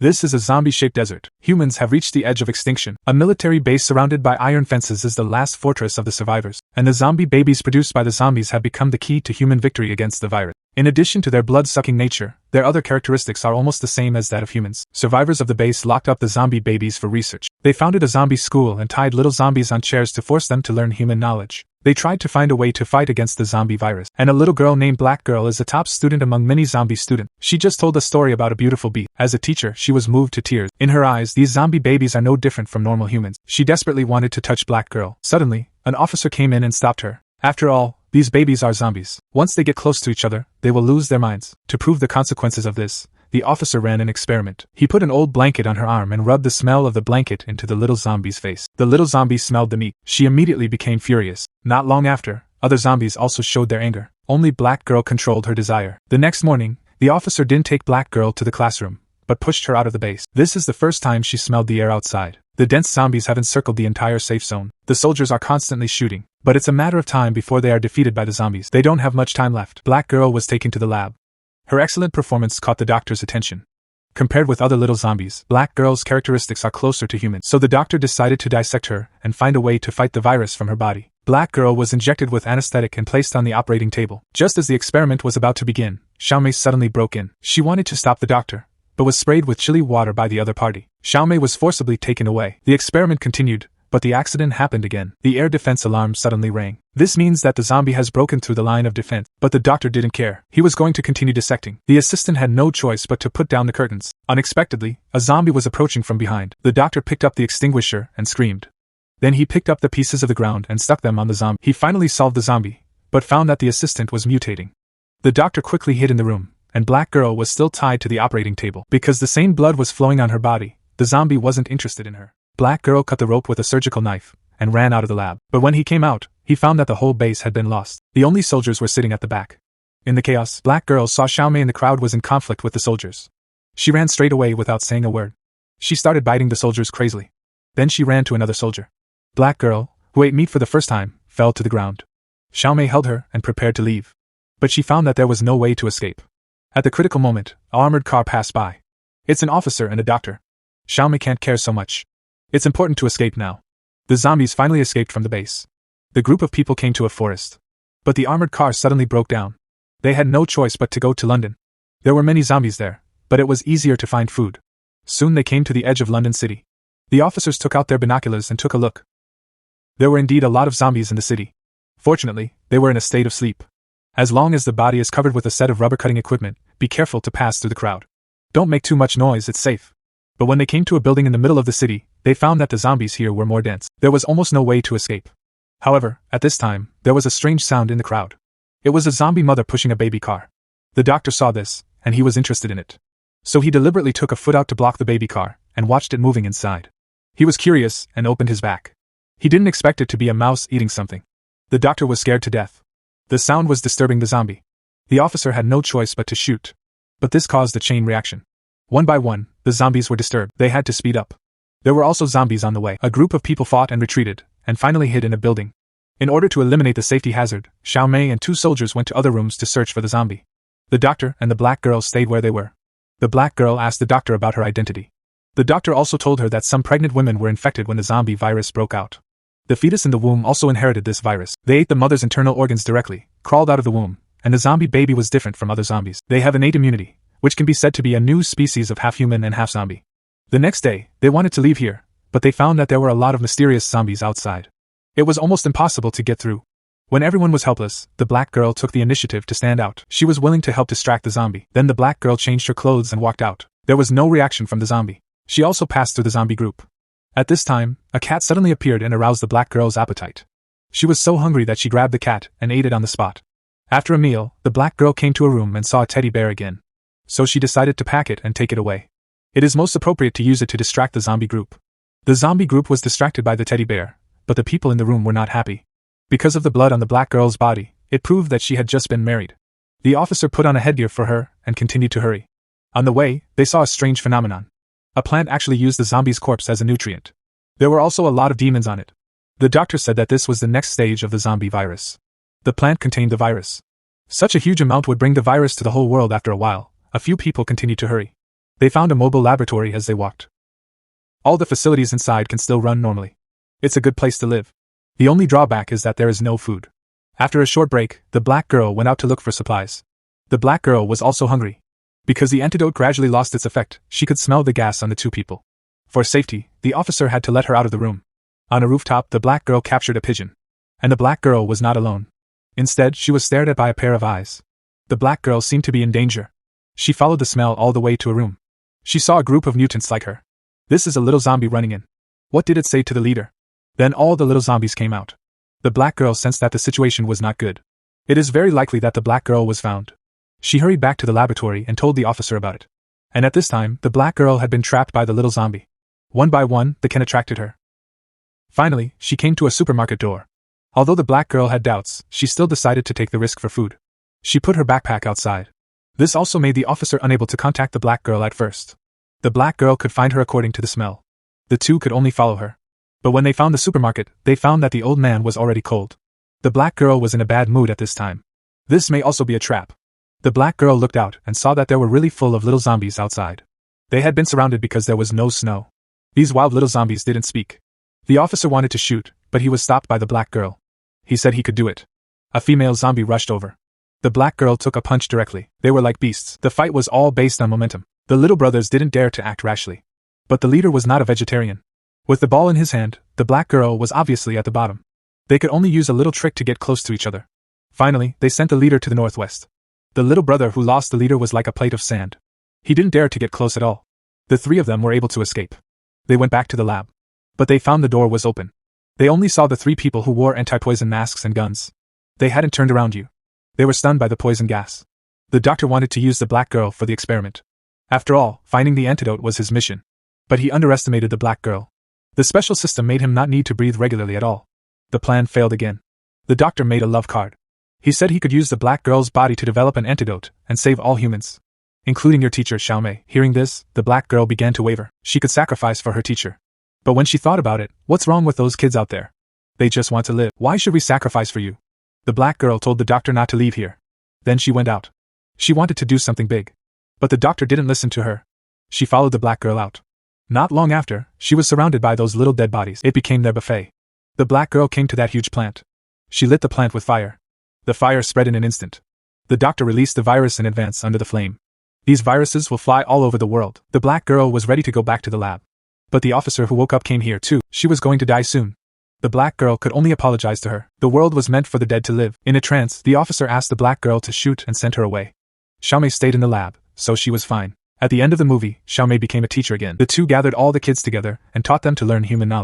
This is a zombie-shaped desert. Humans have reached the edge of extinction. A military base surrounded by iron fences is the last fortress of the survivors, and the zombie babies produced by the zombies have become the key to human victory against the virus. In addition to their blood-sucking nature, their other characteristics are almost the same as that of humans. Survivors of the base locked up the zombie babies for research. They founded a zombie school and tied little zombies on chairs to force them to learn human knowledge. They tried to find a way to fight against the zombie virus, and a little girl named Black Girl is a top student among many zombie students. She just told a story about a beautiful bee. As a teacher, she was moved to tears. In her eyes, these zombie babies are no different from normal humans. She desperately wanted to touch Black Girl. Suddenly, an officer came in and stopped her. After all, these babies are zombies. Once they get close to each other, they will lose their minds. To prove the consequences of this, the officer ran an experiment. He put an old blanket on her arm and rubbed the smell of the blanket into the little zombie's face. The little zombie smelled the meat. She immediately became furious. Not long after, other zombies also showed their anger. Only Black Girl controlled her desire. The next morning, the officer didn't take Black Girl to the classroom, but pushed her out of the base. This is the first time she smelled the air outside. The dense zombies have encircled the entire safe zone. The soldiers are constantly shooting, but it's a matter of time before they are defeated by the zombies. They don't have much time left. Black Girl was taken to the lab. Her excellent performance caught the doctor's attention. Compared with other little zombies, Black Girl's characteristics are closer to humans, so the doctor decided to dissect her and find a way to fight the virus from her body. Black Girl was injected with anesthetic and placed on the operating table. Just as the experiment was about to begin, Xiaomei suddenly broke in. She wanted to stop the doctor, but was sprayed with chilly water by the other party. Xiaomei was forcibly taken away. The experiment continued, but the accident happened again. The air defense alarm suddenly rang. This means that the zombie has broken through the line of defense, but the doctor didn't care. He was going to continue dissecting. The assistant had no choice but to put down the curtains. Unexpectedly, a zombie was approaching from behind. The doctor picked up the extinguisher and screamed. Then he picked up the pieces of the ground and stuck them on the zombie. He finally solved the zombie, but found that the assistant was mutating. The doctor quickly hid in the room, and Black Girl was still tied to the operating table. Because the same blood was flowing on her body, the zombie wasn't interested in her. Black Girl cut the rope with a surgical knife and ran out of the lab. But when he came out, he found that the whole base had been lost. The only soldiers were sitting at the back. In the chaos, Black Girl saw Xiaomei and the crowd was in conflict with the soldiers. She ran straight away without saying a word. She started biting the soldiers crazily. Then she ran to another soldier. Black Girl, who ate meat for the first time, fell to the ground. Xiaomei held her and prepared to leave. But she found that there was no way to escape. At the critical moment, an armored car passed by. It's an officer and a doctor. Xiaomei can't care so much. It's important to escape now. The zombies finally escaped from the base. The group of people came to a forest. But the armored car suddenly broke down. They had no choice but to go to London. There were many zombies there, but it was easier to find food. Soon they came to the edge of London City. The officers took out their binoculars and took a look. There were indeed a lot of zombies in the city. Fortunately, they were in a state of sleep. As long as the body is covered with a set of rubber-cutting equipment, be careful to pass through the crowd. Don't make too much noise, it's safe. But when they came to a building in the middle of the city, they found that the zombies here were more dense. There was almost no way to escape. However, at this time, there was a strange sound in the crowd. It was a zombie mother pushing a baby car. The doctor saw this, and he was interested in it. So he deliberately took a foot out to block the baby car, and watched it moving inside. He was curious, and opened his back. He didn't expect it to be a mouse eating something. The doctor was scared to death. The sound was disturbing the zombie. The officer had no choice but to shoot. But this caused a chain reaction. One by one, the zombies were disturbed. They had to speed up. There were also zombies on the way. A group of people fought and retreated, and finally hid in a building. In order to eliminate the safety hazard, Xiaomei and two soldiers went to other rooms to search for the zombie. The doctor and the Black Girl stayed where they were. The Black Girl asked the doctor about her identity. The doctor also told her that some pregnant women were infected when the zombie virus broke out. The fetus in the womb also inherited this virus. They ate the mother's internal organs directly, crawled out of the womb, and the zombie baby was different from other zombies. They have innate immunity, which can be said to be a new species of half-human and half-zombie. The next day, they wanted to leave here, but they found that there were a lot of mysterious zombies outside. It was almost impossible to get through. When everyone was helpless, the Black Girl took the initiative to stand out. She was willing to help distract the zombie. Then the Black Girl changed her clothes and walked out. There was no reaction from the zombie. She also passed through the zombie group. At this time, a cat suddenly appeared and aroused the Black Girl's appetite. She was so hungry that she grabbed the cat and ate it on the spot. After a meal, the Black Girl came to a room and saw a teddy bear again. So she decided to pack it and take it away. It is most appropriate to use it to distract the zombie group. The zombie group was distracted by the teddy bear, but the people in the room were not happy. Because of the blood on the Black Girl's body, it proved that she had just been married. The officer put on a headgear for her and continued to hurry. On the way, they saw a strange phenomenon. A plant actually used the zombie's corpse as a nutrient. There were also a lot of demons on it. The doctor said that this was the next stage of the zombie virus. The plant contained the virus. Such a huge amount would bring the virus to the whole world after a while. A few people continued to hurry. They found a mobile laboratory as they walked. All the facilities inside can still run normally. It's a good place to live. The only drawback is that there is no food. After a short break, the black girl went out to look for supplies. The black girl was also hungry. Because the antidote gradually lost its effect, she could smell the gas on the two people. For safety, the officer had to let her out of the room. On a rooftop, the black girl captured a pigeon. And the black girl was not alone. Instead, she was stared at by a pair of eyes. The black girl seemed to be in danger. She followed the smell all the way to a room. She saw a group of mutants like her. This is a little zombie running in. What did it say to the leader? Then all the little zombies came out. The black girl sensed that the situation was not good. It is very likely that the black girl was found. She hurried back to the laboratory and told the officer about it. And at this time, the black girl had been trapped by the little zombie. One by one, the Ken attracted her. Finally, she came to a supermarket door. Although the black girl had doubts, she still decided to take the risk for food. She put her backpack outside. This also made the officer unable to contact the black girl at first. The black girl could find her according to the smell. The two could only follow her. But when they found the supermarket, they found that the old man was already cold. The black girl was in a bad mood at this time. This may also be a trap. The black girl looked out and saw that there were really full of little zombies outside. They had been surrounded because there was no snow. These wild little zombies didn't speak. The officer wanted to shoot, but he was stopped by the black girl. He said he could do it. A female zombie rushed over. The black girl took a punch directly. They were like beasts. The fight was all based on momentum. The little brothers didn't dare to act rashly. But the leader was not a vegetarian. With the ball in his hand, the black girl was obviously at the bottom. They could only use a little trick to get close to each other. Finally, they sent the leader to the northwest. The little brother who lost the leader was like a plate of sand. He didn't dare to get close at all. The three of them were able to escape. They went back to the lab. But they found the door was open. They only saw the three people who wore anti-poison masks and guns. They hadn't turned around you. They were stunned by the poison gas. The doctor wanted to use the black girl for the experiment. After all, finding the antidote was his mission. But he underestimated the black girl. The special system made him not need to breathe regularly at all. The plan failed again. The doctor made a love card. He said he could use the black girl's body to develop an antidote and save all humans. Including your teacher, Xiaomei. Hearing this, the black girl began to waver. She could sacrifice for her teacher. But when she thought about it, what's wrong with those kids out there? They just want to live. Why should we sacrifice for you? The black girl told the doctor not to leave here. Then she went out. She wanted to do something big. But the doctor didn't listen to her. She followed the black girl out. Not long after, she was surrounded by those little dead bodies. It became their buffet. The black girl came to that huge plant. She lit the plant with fire. The fire spread in an instant. The doctor released the virus in advance under the flame. These viruses will fly all over the world. The black girl was ready to go back to the lab. But the officer who woke up came here too. She was going to die soon. The black girl could only apologize to her. The world was meant for the dead to live. In a trance, the officer asked the black girl to shoot and sent her away. Xiaomei stayed in the lab, so she was fine. At the end of the movie, Xiaomei became a teacher again. The two gathered all the kids together and taught them to learn human knowledge.